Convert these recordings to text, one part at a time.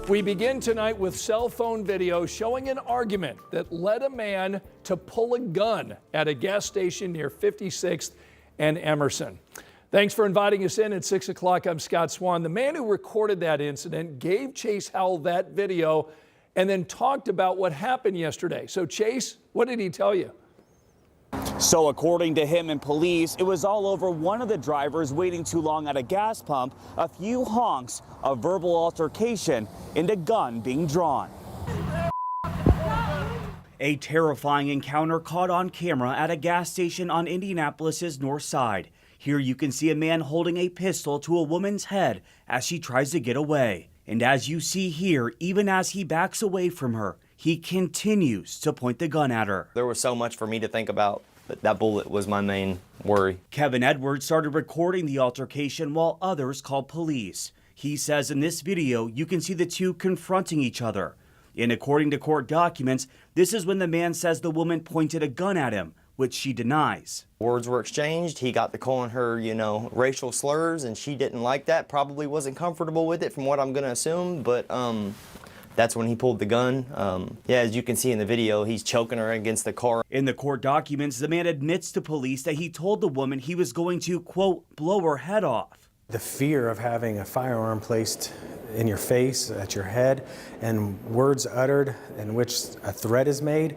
We begin tonight with cell phone video showing an argument that led a man to pull a gun at a gas station near 56th and Emerson. Thanks for inviting us in at 6 o'clock. I'm Scott Swan. The man who recorded that incident gave Chase Howell that video and then talked about what happened yesterday. So Chase, what did he tell you? So according to him and police, it was all over one of the drivers waiting too long at a gas pump, a few honks, a verbal altercation, and a gun being drawn. A terrifying encounter caught on camera at a gas station on Indianapolis's north side. Here you can see a man holding a pistol to a woman's head as she tries to get away. And as you see here, even as he backs away from her, he continues to point the gun at her. There was so much for me to think about. That bullet was my main worry. Kevin Edwards started recording the altercation while others called police. He says in this video, you can see the two confronting each other. And according to court documents, this is when the man says the woman pointed a gun at him, which she denies. Words were exchanged. He got to calling her, racial slurs, and she didn't like that. Probably wasn't comfortable with it from what I'm going to assume, but that's when he pulled the gun. As you can see in the video, he's choking her against the car. In the court documents, the man admits to police that he told the woman he was going to, quote, blow her head off. The fear of having a firearm placed in your face, at your head, and words uttered in which a threat is made,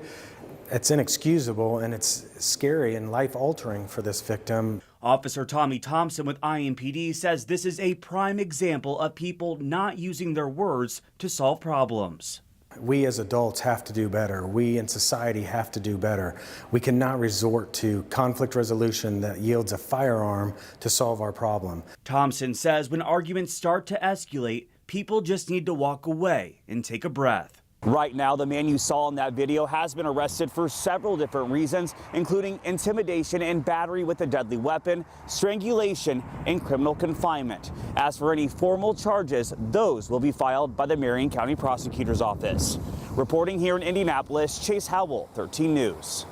it's inexcusable and it's scary and life-altering for this victim. Officer Tommy Thompson with IMPD says this is a prime example of people not using their words to solve problems. We as adults have to do better. We in society have to do better. We cannot resort to conflict resolution that yields a firearm to solve our problem. Thompson says when arguments start to escalate, people just need to walk away and take a breath. Right now, the man you saw in that video has been arrested for several different reasons, including intimidation and battery with a deadly weapon, strangulation, and criminal confinement. As for any formal charges, those will be filed by the Marion County Prosecutor's Office. Reporting here in Indianapolis, Chase Howell, 13 News.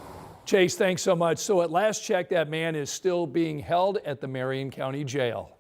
Chase, thanks so much. So at last check, that man is still being held at the Marion County Jail.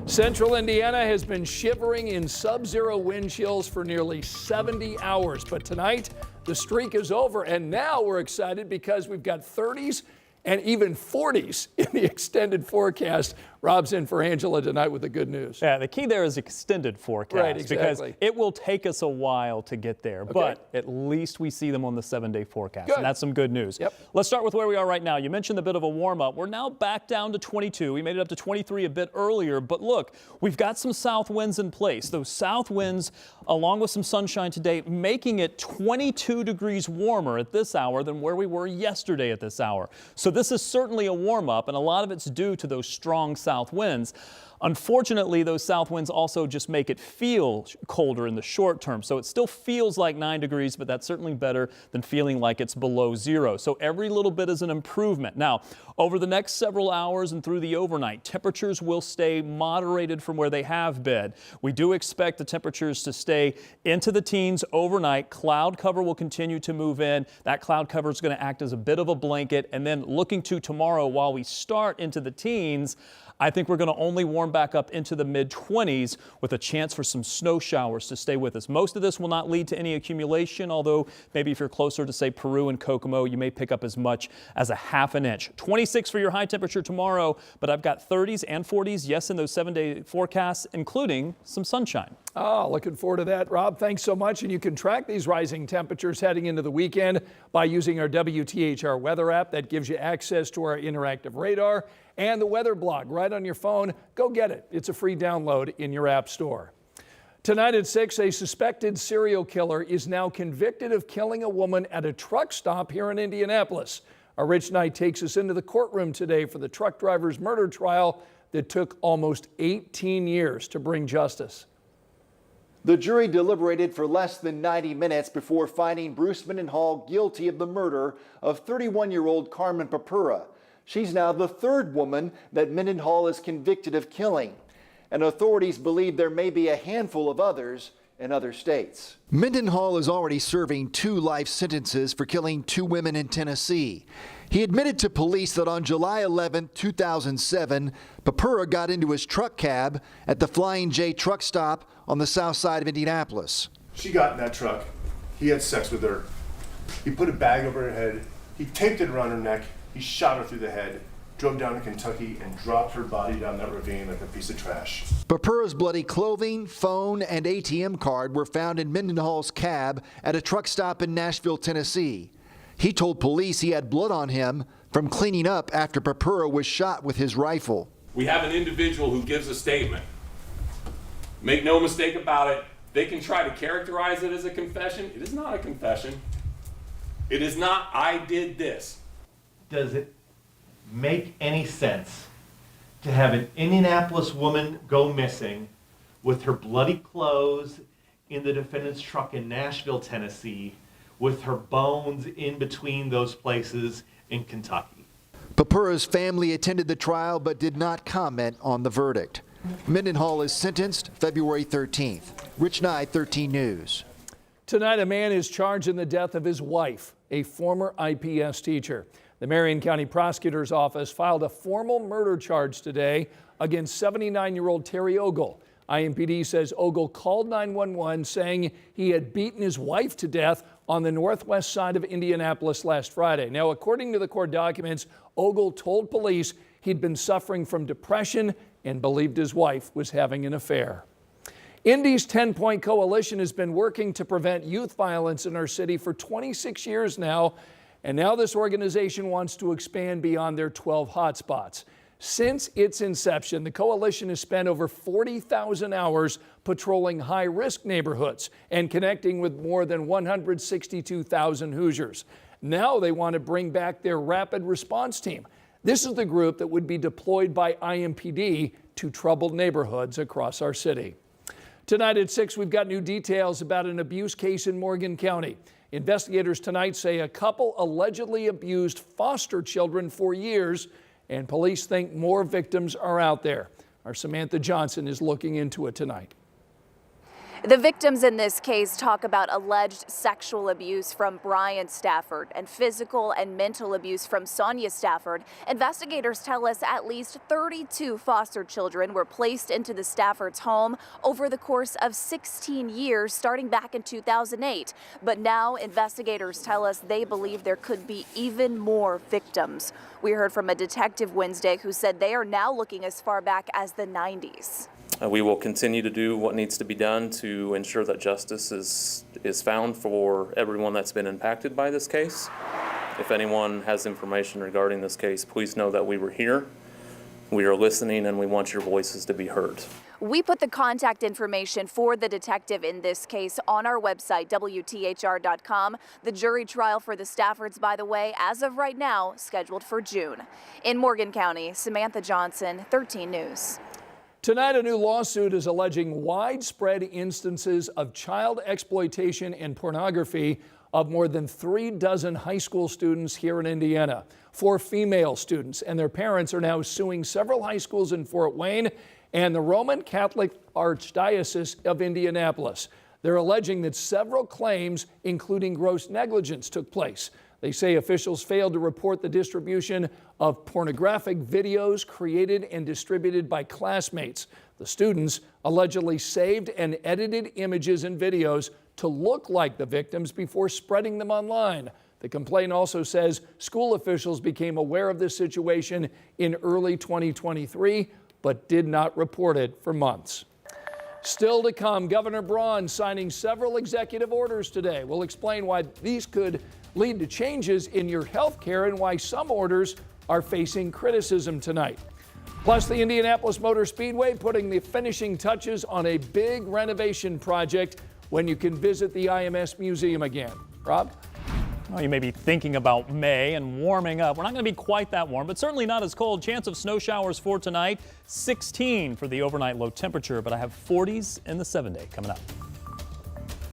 Central Indiana has been shivering in sub-zero wind chills for nearly 70 hours. But tonight, the streak is over, and now we're excited because we've got 30s and even 40s in the extended forecast. Rob's in for Angela tonight with the good news. Yeah, the key there is extended forecast. Right, exactly. Because it will take us a while to get there, okay, but at least we see them on the 7-day forecast, good. and that's some good news. Yep. Let's start with where we are right now. You mentioned a bit of a warm-up. We're now back down to 22. We made it up to 23 a bit earlier, but look, we've got some south winds in place. Those south winds, along with some sunshine today, making it 22 degrees warmer at this hour than where we were yesterday at this hour. So this is certainly a warm-up, and a lot of it's due to those strong south winds. Unfortunately, those south winds also just make it feel colder in the short term. So it still feels like 9 degrees, but that's certainly better than feeling like it's below zero. So every little bit is an improvement. Now, over the next several hours and through the overnight, temperatures will stay moderated from where they have been. We do expect the temperatures to stay into the teens overnight. Cloud cover will continue to move in. That cloud cover is going to act as a bit of a blanket. And then looking to tomorrow, while we start into the teens, I think we're going to only warm back up into the mid-20s with a chance for some snow showers to stay with us. Most of this will not lead to any accumulation, although maybe if you're closer to, say, Peru and Kokomo, you may pick up as much as a ½ an inch. 26 for your high temperature tomorrow, but I've got 30s and 40s, yes, in those 7-day forecasts, including some sunshine. Oh, looking forward to that. Rob, thanks so much. And you can track these rising temperatures heading into the weekend by using our WTHR weather app. That gives you access to our interactive radar and the weather blog right on your phone. Go get it. It's a free download in your app store. Tonight at 6, a suspected serial killer is now convicted of killing a woman at a truck stop here in Indianapolis. Our Rich Knight takes us into the courtroom today for the truck driver's murder trial that took almost 18 years to bring justice. The jury deliberated for less than 90 minutes before finding Bruce Mendenhall guilty of the murder of 31-year-old Carmen Papura. She's now the third woman that Mendenhall is convicted of killing, and authorities believe there may be a handful of others in other states. Mendenhall is already serving 2 life sentences for killing 2 women in Tennessee. He admitted to police that on July 11, 2007, Papura got into his truck cab at the Flying J truck stop on the south side of Indianapolis. She got in that truck. He had sex with her. He put a bag over her head. He taped it around her neck. He shot her through the head, drove down to Kentucky, and dropped her body down that ravine like a piece of trash. Papura's bloody clothing, phone, and ATM card were found in Mendenhall's cab at a truck stop in Nashville, Tennessee. He told police he had blood on him from cleaning up after Papura was shot with his rifle. We have an individual who gives a statement. Make no mistake about it, they can try to characterize it as a confession. It is not a confession. It is not, I did this. Does it make any sense to have an Indianapolis woman go missing with her bloody clothes in the defendant's truck in Nashville, Tennessee, with her bones in between those places in Kentucky? Papura's family attended the trial but did not comment on the verdict. Mendenhall is sentenced February 13th. Rich Nye, 13 News. Tonight, a man is charged in the death of his wife, a former IPS teacher. The Marion County Prosecutor's Office filed a formal murder charge today against 79-year-old Terry Ogle. IMPD says Ogle called 911 saying he had beaten his wife to death on the northwest side of Indianapolis last Friday. Now, according to the court documents, Ogle told police he'd been suffering from depression and believed his wife was having an affair. Indy's 10-point coalition has been working to prevent youth violence in our city for 26 years now, and now this organization wants to expand beyond their 12 hotspots. Since its inception, the coalition has spent over 40,000 hours patrolling high-risk neighborhoods and connecting with more than 162,000 Hoosiers. Now they want to bring back their rapid response team. This is the group that would be deployed by IMPD to troubled neighborhoods across our city. Tonight at 6, we've got new details about an abuse case in Morgan County. Investigators tonight say a couple allegedly abused foster children for years, and police think more victims are out there. Our Samantha Johnson is looking into it tonight. The victims in this case talk about alleged sexual abuse from Brian Stafford and physical and mental abuse from Sonia Stafford. Investigators tell us at least 32 foster children were placed into the Stafford's home over the course of 16 years, starting back in 2008. But now investigators tell us they believe there could be even more victims. We heard from a detective Wednesday who said they are now looking as far back as the 90s. We will continue to do what needs to be done to ensure that justice is found for everyone that's been impacted by this case. If anyone has information regarding this case, please know that we were here, we are listening, and we want your voices to be heard. We put the contact information for the detective in this case on our website, WTHR.com. The jury trial for the Staffords, by the way, as of right now, scheduled for June. In Morgan County, Samantha Johnson, 13 News. Tonight, a new lawsuit is alleging widespread instances of child exploitation and pornography of more than 36 high school students here in Indiana. 4 female students and their parents are now suing several high schools in Fort Wayne and the Roman Catholic Archdiocese of Indianapolis. They're alleging that several claims, including gross negligence, took place. They say officials failed to report the distribution of pornographic videos created and distributed by classmates. The students allegedly saved and edited images and videos to look like the victims before spreading them online. The complaint also says school officials became aware of this situation in early 2023, but did not report it for months. Still to come, Governor Braun signing several executive orders today. We'll explain why these could lead to changes in your health care and why some orders are facing criticism tonight. Plus, the Indianapolis Motor Speedway putting the finishing touches on a big renovation project when you can visit the IMS Museum again. Rob? Well, you may be thinking about May and warming up. We're not going to be quite that warm, but certainly not as cold. Chance of snow showers for tonight, 16 for the overnight low temperature, but I have 40s in the 7-day coming up.